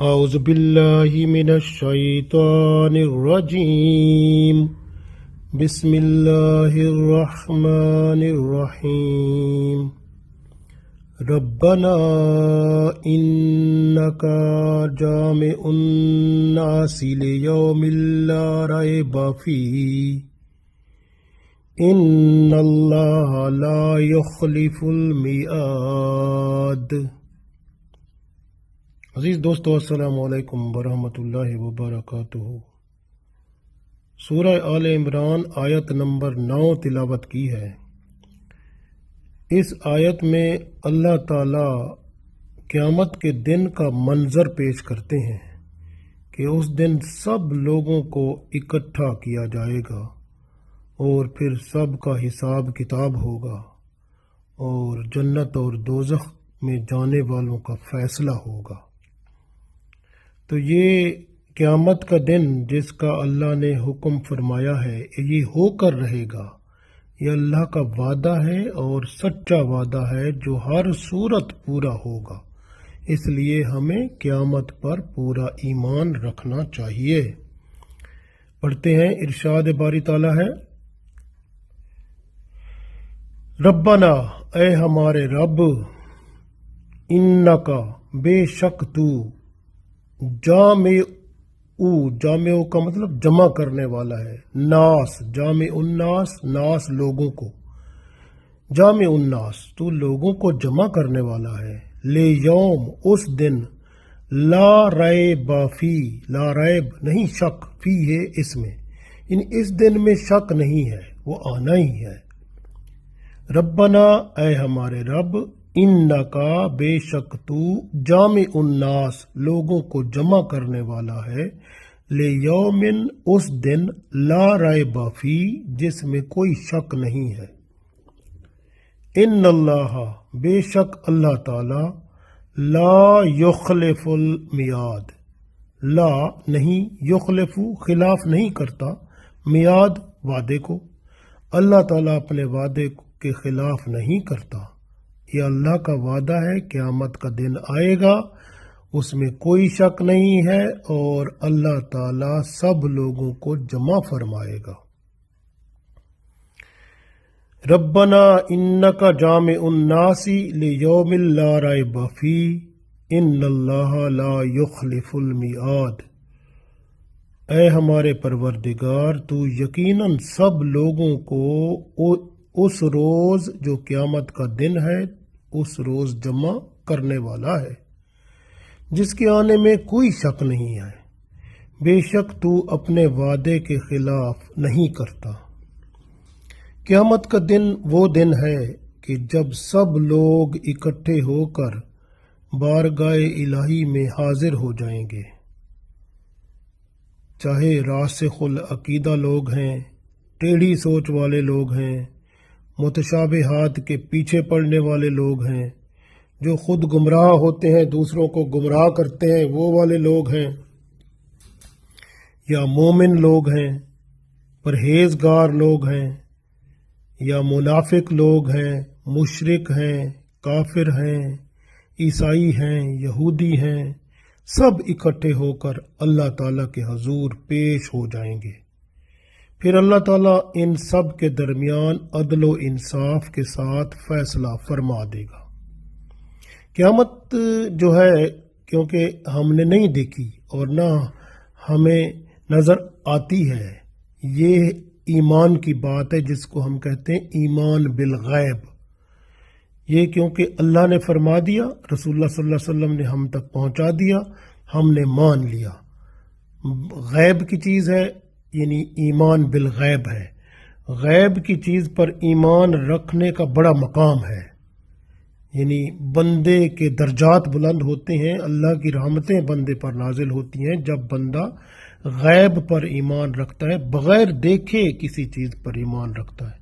أعوذ بالله من الشيطان الرجيم بسم الله الرحمن الرحيم ربنا إنك جامع الناس ليوم لا ريب فيه إن الله لا يخلف الميعاد۔ عزیز دوستو، السلام علیکم ورحمۃ اللہ وبرکاتہ۔ سورہ آل عمران آیت نمبر 9 تلاوت کی ہے۔ اس آیت میں اللہ تعالی قیامت کے دن کا منظر پیش کرتے ہیں کہ اس دن سب لوگوں کو اکٹھا کیا جائے گا اور پھر سب کا حساب کتاب ہوگا اور جنت اور دوزخ میں جانے والوں کا فیصلہ ہوگا۔ تو یہ قیامت کا دن جس کا اللہ نے حکم فرمایا ہے یہ ہو کر رہے گا، یہ اللہ کا وعدہ ہے اور سچا وعدہ ہے جو ہر صورت پورا ہوگا۔ اس لیے ہمیں قیامت پر پورا ایمان رکھنا چاہیے۔ پڑھتے ہیں، ارشاد باری تعالیٰ ہے، ربنا، اے ہمارے رب، انکا، بے شک تو، جامع کا مطلب جمع کرنے والا ہے، ناس، جامع الناس، ناس لوگوں کو، جامع الناس تو لوگوں کو جمع کرنے والا ہے، لے یوم اس دن، لا ریب فی، لا ریب نہیں شک، فی ہے اس میں، یعنی اس دن میں شک نہیں ہے، وہ آنا ہی ہے۔ ربنا، اے ہمارے رب، انکا، بے شک تو، جامع الناس لوگوں کو جمع کرنے والا ہے، لے یومن اس دن، لا ریب فی جس میں کوئی شک نہیں ہے۔ ان اللہ، بے شک اللہ تعالی، لا یخلف المیعاد، لا نہیں، یخلف خلاف نہیں کرتا، میعاد وعدے کو، اللہ تعالیٰ اپنے وعدے کے خلاف نہیں کرتا۔ یہ اللہ کا وعدہ ہے، قیامت کا دن آئے گا، اس میں کوئی شک نہیں ہے اور اللہ تعالیٰ سب لوگوں کو جمع فرمائے گا۔ ربنا انک جامع الناس لیوم لا ریب فیہ ان اللہ لا یخلف المیعاد۔ اے ہمارے پروردگار، تو یقیناً سب لوگوں کو اس روز جو قیامت کا دن ہے اس روز جمع کرنے والا ہے جس کے آنے میں کوئی شک نہیں ہے۔ بے شک تو اپنے وعدے کے خلاف نہیں کرتا۔ قیامت کا دن وہ دن ہے کہ جب سب لوگ اکٹھے ہو کر بارگاہ الہی میں حاضر ہو جائیں گے، چاہے راسخ العقیدہ لوگ ہیں، ٹیڑھی سوچ والے لوگ ہیں، متشابہات کے پیچھے پڑنے والے لوگ ہیں، جو خود گمراہ ہوتے ہیں دوسروں کو گمراہ کرتے ہیں وہ والے لوگ ہیں، یا مومن لوگ ہیں، پرہیزگار لوگ ہیں، یا منافق لوگ ہیں، مشرک ہیں، کافر ہیں، عیسائی ہیں، یہودی ہیں، سب اکٹھے ہو کر اللہ تعالیٰ کے حضور پیش ہو جائیں گے۔ پھر اللہ تعالیٰ ان سب کے درمیان عدل و انصاف کے ساتھ فیصلہ فرما دے گا۔ قیامت جو ہے کیونکہ ہم نے نہیں دیکھی اور نہ ہمیں نظر آتی ہے، یہ ایمان کی بات ہے جس کو ہم کہتے ہیں ایمان بالغیب۔ یہ کیونکہ اللہ نے فرما دیا، رسول اللہ صلی اللہ علیہ وسلم نے ہم تک پہنچا دیا، ہم نے مان لیا۔ غیب کی چیز ہے، یعنی ایمان بالغیب ہے۔ غیب کی چیز پر ایمان رکھنے کا بڑا مقام ہے، یعنی بندے کے درجات بلند ہوتے ہیں، اللہ کی رحمتیں بندے پر نازل ہوتی ہیں جب بندہ غیب پر ایمان رکھتا ہے، بغیر دیکھے کسی چیز پر ایمان رکھتا ہے۔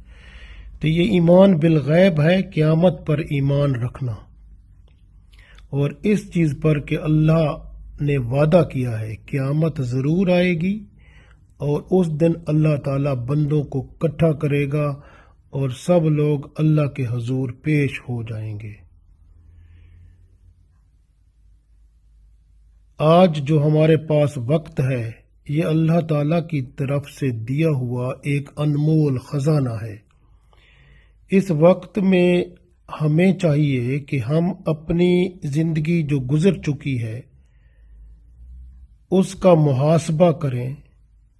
تو یہ ایمان بالغیب ہے، قیامت پر ایمان رکھنا، اور اس چیز پر کہ اللہ نے وعدہ کیا ہے قیامت ضرور آئے گی اور اس دن اللہ تعالیٰ بندوں کو اکٹھا کرے گا اور سب لوگ اللہ کے حضور پیش ہو جائیں گے۔ آج جو ہمارے پاس وقت ہے یہ اللہ تعالیٰ کی طرف سے دیا ہوا ایک انمول خزانہ ہے۔ اس وقت میں ہمیں چاہیے کہ ہم اپنی زندگی جو گزر چکی ہے اس کا محاسبہ کریں،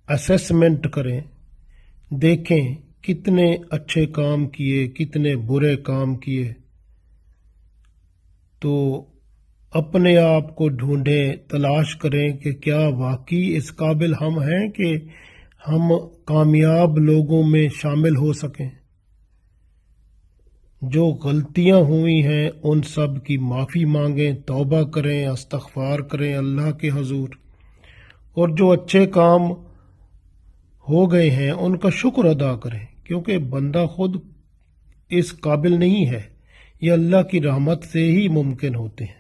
اسیسمنٹ کریں، دیکھیں کتنے اچھے کام کیے، کتنے برے کام کیے، تو اپنے آپ کو ڈھونڈیں، تلاش کریں کہ کیا واقعی اس قابل ہم ہیں کہ ہم کامیاب لوگوں میں شامل ہو سکیں۔ جو غلطیاں ہوئی ہیں ان سب کی معافی مانگیں، توبہ کریں، استغفار کریں اللہ کے حضور، اور جو اچھے کام ہو گئے ہیں ان کا شکر ادا کریں، کیونکہ بندہ خود اس قابل نہیں ہے، یہ اللہ کی رحمت سے ہی ممکن ہوتے ہیں۔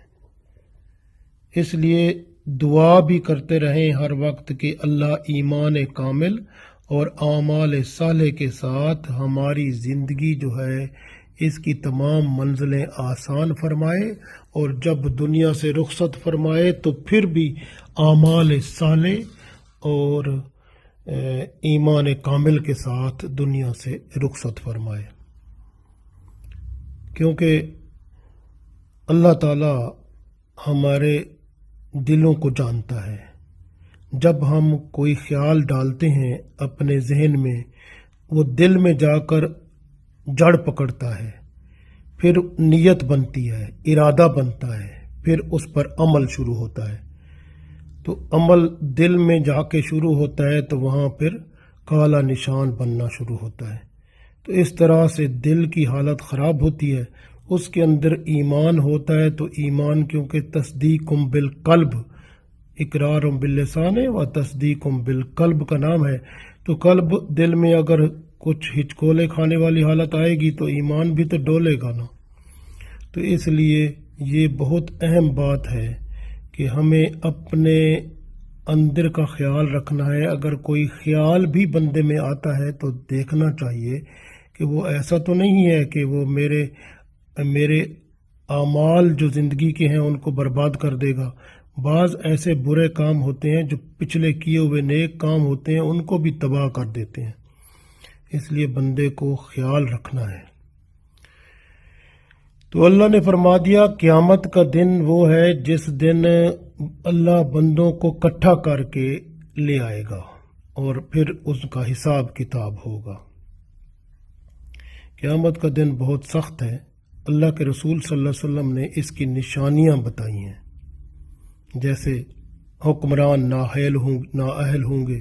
اس لیے دعا بھی کرتے رہیں ہر وقت کہ اللہ ایمان کامل اور اعمال صالح کے ساتھ ہماری زندگی جو ہے اس کی تمام منزلیں آسان فرمائے، اور جب دنیا سے رخصت فرمائے تو پھر بھی اعمال صالح اور ایمان کامل کے ساتھ دنیا سے رخصت فرمائے، کیونکہ اللہ تعالی ہمارے دلوں کو جانتا ہے۔ جب ہم کوئی خیال ڈالتے ہیں اپنے ذہن میں، وہ دل میں جا کر جڑ پکڑتا ہے، پھر نیت بنتی ہے، ارادہ بنتا ہے، پھر اس پر عمل شروع ہوتا ہے۔ تو عمل دل میں جا کے شروع ہوتا ہے تو وہاں پھر کالا نشان بننا شروع ہوتا ہے۔ تو اس طرح سے دل کی حالت خراب ہوتی ہے۔ اس کے اندر ایمان ہوتا ہے تو ایمان کیونکہ تصدیقم بالقلب، اقرار باللسان و تصدیقم بالقلب کا نام ہے، تو قلب دل میں اگر کچھ ہچکولے کھانے والی حالت آئے گی تو ایمان بھی تو ڈولے گا نا۔ تو اس لیے یہ بہت اہم بات ہے کہ ہمیں اپنے اندر کا خیال رکھنا ہے۔ اگر کوئی خیال بھی بندے میں آتا ہے تو دیکھنا چاہیے کہ وہ ایسا تو نہیں ہے کہ وہ میرے اعمال جو زندگی کے ہیں ان کو برباد کر دے گا۔ بعض ایسے برے کام ہوتے ہیں جو پچھلے کیے ہوئے نیک کام ہوتے ہیں ان کو بھی تباہ کر دیتے ہیں، اس لیے بندے کو خیال رکھنا ہے۔ تو اللہ نے فرما دیا قیامت کا دن وہ ہے جس دن اللہ بندوں کو اکٹھا کر کے لے آئے گا اور پھر اس کا حساب کتاب ہوگا۔ قیامت کا دن بہت سخت ہے۔ اللہ کے رسول صلی اللہ علیہ وسلم نے اس کی نشانیاں بتائی ہیں، جیسے حکمران نااہل ہوں گے،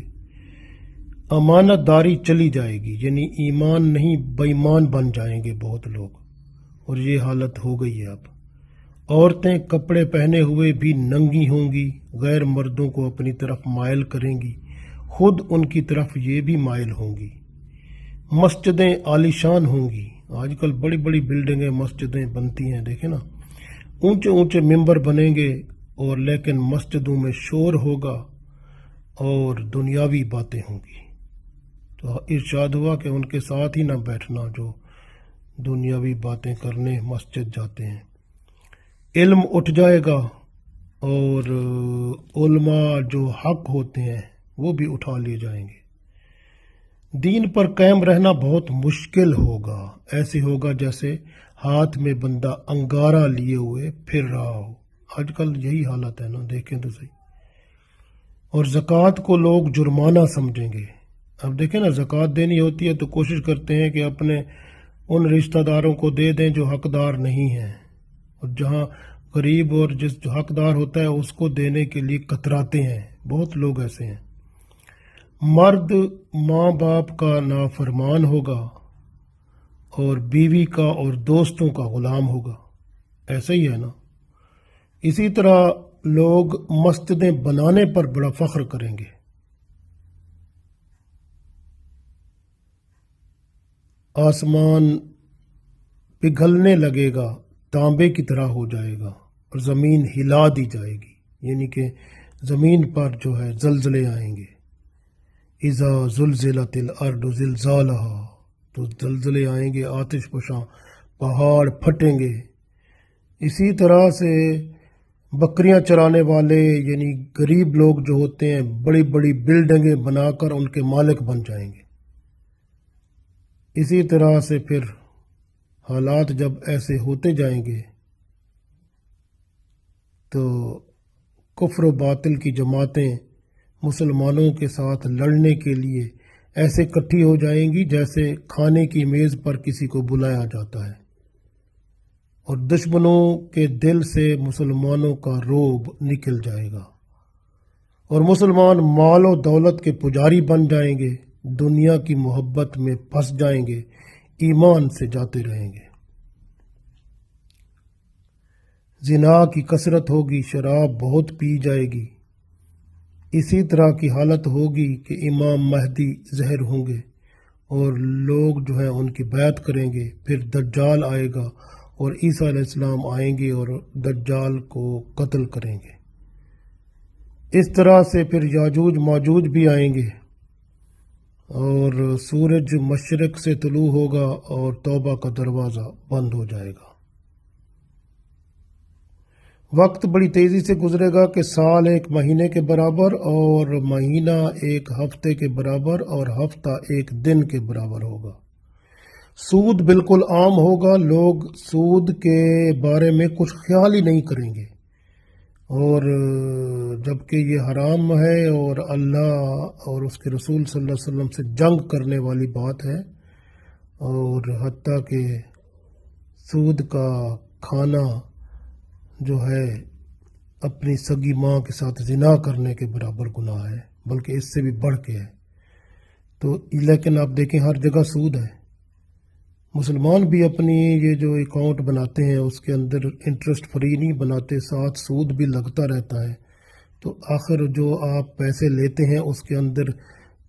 امانت داری چلی جائے گی، یعنی ایمان نہیں بے ایمان بن جائیں گے بہت لوگ، اور یہ حالت ہو گئی ہے اب۔ عورتیں کپڑے پہنے ہوئے بھی ننگی ہوں گی، غیر مردوں کو اپنی طرف مائل کریں گی، خود ان کی طرف یہ بھی مائل ہوں گی۔ مسجدیں عالیشان ہوں گی، آج کل بڑی بڑی بلڈنگیں مسجدیں بنتی ہیں، دیکھیں نا، اونچے اونچے ممبر بنیں گے، اور لیکن مسجدوں میں شور ہوگا اور دنیاوی باتیں ہوں گی۔ تو ارشاد ہوا کہ ان کے ساتھ ہی نہ بیٹھنا جو دنیاوی باتیں کرنے مسجد جاتے ہیں۔ علم اٹھ جائے گا اور علماء جو حق ہوتے ہیں وہ بھی اٹھا لیے جائیں گے۔ دین پر قائم رہنا بہت مشکل ہوگا، ایسے ہوگا جیسے ہاتھ میں بندہ انگارہ لیے ہوئے پھر رہا ہو۔ آج کل یہی حالت ہے نا، دیکھیں تو صحیح۔ اور زکوٰۃ کو لوگ جرمانہ سمجھیں گے۔ اب دیکھیں نا، زکوٰۃ دینی ہوتی ہے تو کوشش کرتے ہیں کہ اپنے ان رشتہ داروں کو دے دیں جو حقدار نہیں ہیں، اور جہاں غریب اور جس جو حقدار ہوتا ہے اس کو دینے کے لیے کتراتے ہیں۔ بہت لوگ ایسے ہیں۔ مرد ماں باپ کا نافرمان ہوگا اور بیوی کا اور دوستوں کا غلام ہوگا، ایسا ہی ہے نا۔ اسی طرح لوگ مسجدیں بنانے پر بڑا فخر کریں گے، آسمان پگھلنے لگے گا، تانبے کی طرح ہو جائے گا، اور زمین ہلا دی جائے گی، یعنی کہ زمین پر جو ہے زلزلے آئیں گے۔ اذا زلزلت الارض زلزالها، تو زلزلے آئیں گے، آتش فشاں پہاڑ پھٹیں گے۔ اسی طرح سے بکریاں چرانے والے یعنی غریب لوگ جو ہوتے ہیں بڑی بڑی بلڈنگیں بنا کر ان کے مالک بن جائیں گے۔ اسی طرح سے پھر حالات جب ایسے ہوتے جائیں گے تو کفر و باطل کی جماعتیں مسلمانوں کے ساتھ لڑنے کے لیے ایسے اکٹھی ہو جائیں گی جیسے کھانے کی میز پر کسی کو بلایا جاتا ہے، اور دشمنوں کے دل سے مسلمانوں کا رعب نکل جائے گا، اور مسلمان مال و دولت کے پجاری بن جائیں گے، دنیا کی محبت میں پھنس جائیں گے، ایمان سے جاتے رہیں گے۔ زنا کی کثرت ہوگی، شراب بہت پی جائے گی، اسی طرح کی حالت ہوگی کہ امام مہدی ظاہر ہوں گے اور لوگ جو ہیں ان کی بیعت کریں گے، پھر دجال آئے گا اور عیسیٰ علیہ السلام آئیں گے اور دجال کو قتل کریں گے۔ اس طرح سے پھر یاجوج ماجوج بھی آئیں گے، اور سورج مشرق سے طلوع ہوگا اور توبہ کا دروازہ بند ہو جائے گا۔ وقت بڑی تیزی سے گزرے گا کہ سال ایک مہینے کے برابر، اور مہینہ ایک ہفتے کے برابر، اور ہفتہ ایک دن کے برابر ہوگا۔ سود بالکل عام ہوگا، لوگ سود کے بارے میں کچھ خیال ہی نہیں کریں گے، اور جبکہ یہ حرام ہے اور اللہ اور اس کے رسول صلی اللہ علیہ وسلم سے جنگ کرنے والی بات ہے، اور حتیٰ کہ سود کا کھانا جو ہے اپنی سگی ماں کے ساتھ زنا کرنے کے برابر گناہ ہے، بلکہ اس سے بھی بڑھ کے ہے۔ تو لیکن آپ دیکھیں ہر جگہ سود ہے۔ مسلمان بھی اپنی یہ جو اکاؤنٹ بناتے ہیں اس کے اندر انٹرسٹ فری نہیں بناتے، ساتھ سود بھی لگتا رہتا ہے، تو آخر جو آپ پیسے لیتے ہیں اس کے اندر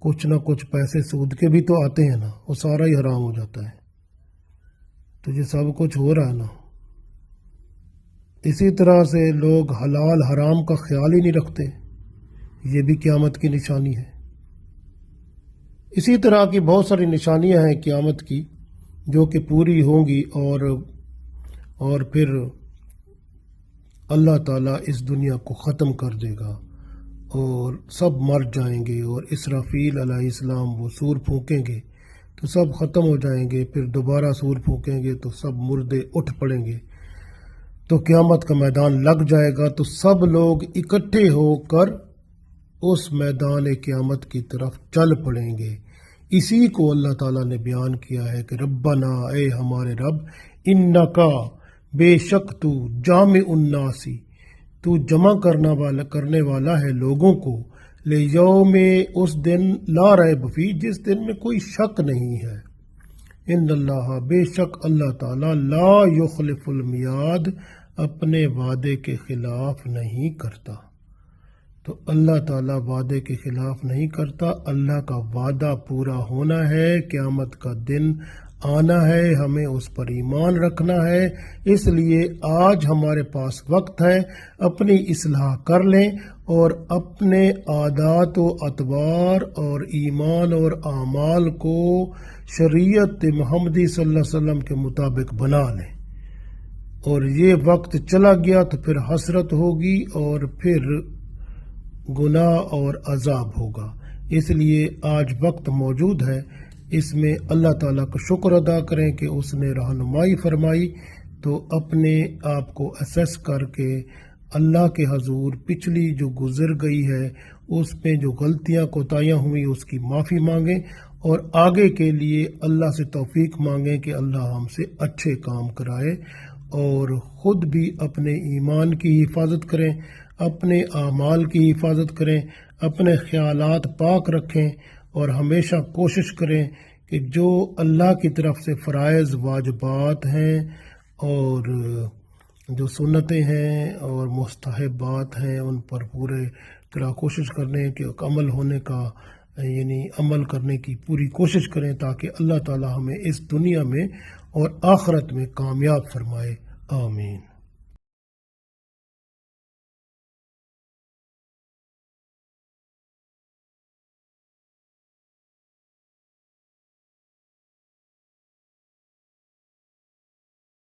کچھ نہ کچھ پیسے سود کے بھی تو آتے ہیں نا، وہ سارا ہی حرام ہو جاتا ہے۔ تو یہ سب کچھ ہو رہا ہے نا۔ اسی طرح سے لوگ حلال حرام کا خیال ہی نہیں رکھتے، یہ بھی قیامت کی نشانی ہے۔ اسی طرح کی بہت ساری نشانیاں ہیں قیامت کی جو کہ پوری ہوں گی، اور پھر اللہ تعالیٰ اس دنیا کو ختم کر دے گا اور سب مر جائیں گے، اور اسرافیل علیہ السلام وہ سور پھونکیں گے تو سب ختم ہو جائیں گے، پھر دوبارہ سور پھونکیں گے تو سب مردے اٹھ پڑیں گے، تو قیامت کا میدان لگ جائے گا، تو سب لوگ اکٹھے ہو کر اس میدان قیامت کی طرف چل پڑیں گے۔ اسی کو اللہ تعالیٰ نے بیان کیا ہے کہ ربنا، اے ہمارے رب، انکا، بے شک تو، جامع الناسی، تو جمع کرنے والا ہے لوگوں کو، لیوم، اس دن، لا ریب فیہ، جس دن میں کوئی شک نہیں ہے، ان اللہ، بے شک اللہ تعالیٰ، لا یخلف المیعاد، اپنے وعدے کے خلاف نہیں کرتا۔ تو اللہ تعالیٰ وعدے کے خلاف نہیں کرتا، اللہ کا وعدہ پورا ہونا ہے، قیامت کا دن آنا ہے، ہمیں اس پر ایمان رکھنا ہے۔ اس لیے آج ہمارے پاس وقت ہے، اپنی اصلاح کر لیں اور اپنے عادات و اطوار اور ایمان اور اعمال کو شریعت محمدی صلی اللہ علیہ وسلم کے مطابق بنا لیں، اور یہ وقت چلا گیا تو پھر حسرت ہوگی اور پھر گناہ اور عذاب ہوگا۔ اس لیے آج وقت موجود ہے، اس میں اللہ تعالیٰ کا شکر ادا کریں کہ اس نے رہنمائی فرمائی، تو اپنے آپ کو اسیس کر کے اللہ کے حضور پچھلی جو گزر گئی ہے اس میں جو غلطیاں کوتاہیاں ہوئی اس کی معافی مانگیں، اور آگے کے لیے اللہ سے توفیق مانگیں کہ اللہ ہم سے اچھے کام کرائے، اور خود بھی اپنے ایمان کی حفاظت کریں، اپنے اعمال کی حفاظت کریں، اپنے خیالات پاک رکھیں، اور ہمیشہ کوشش کریں کہ جو اللہ کی طرف سے فرائض واجبات ہیں اور جو سنتیں ہیں اور مستحبات ہیں ان پر پورے طرح کوشش کرنے کہ عمل ہونے کا یعنی عمل کرنے کی پوری کوشش کریں، تاکہ اللہ تعالی ہمیں اس دنیا میں اور آخرت میں کامیاب فرمائے۔ آمین۔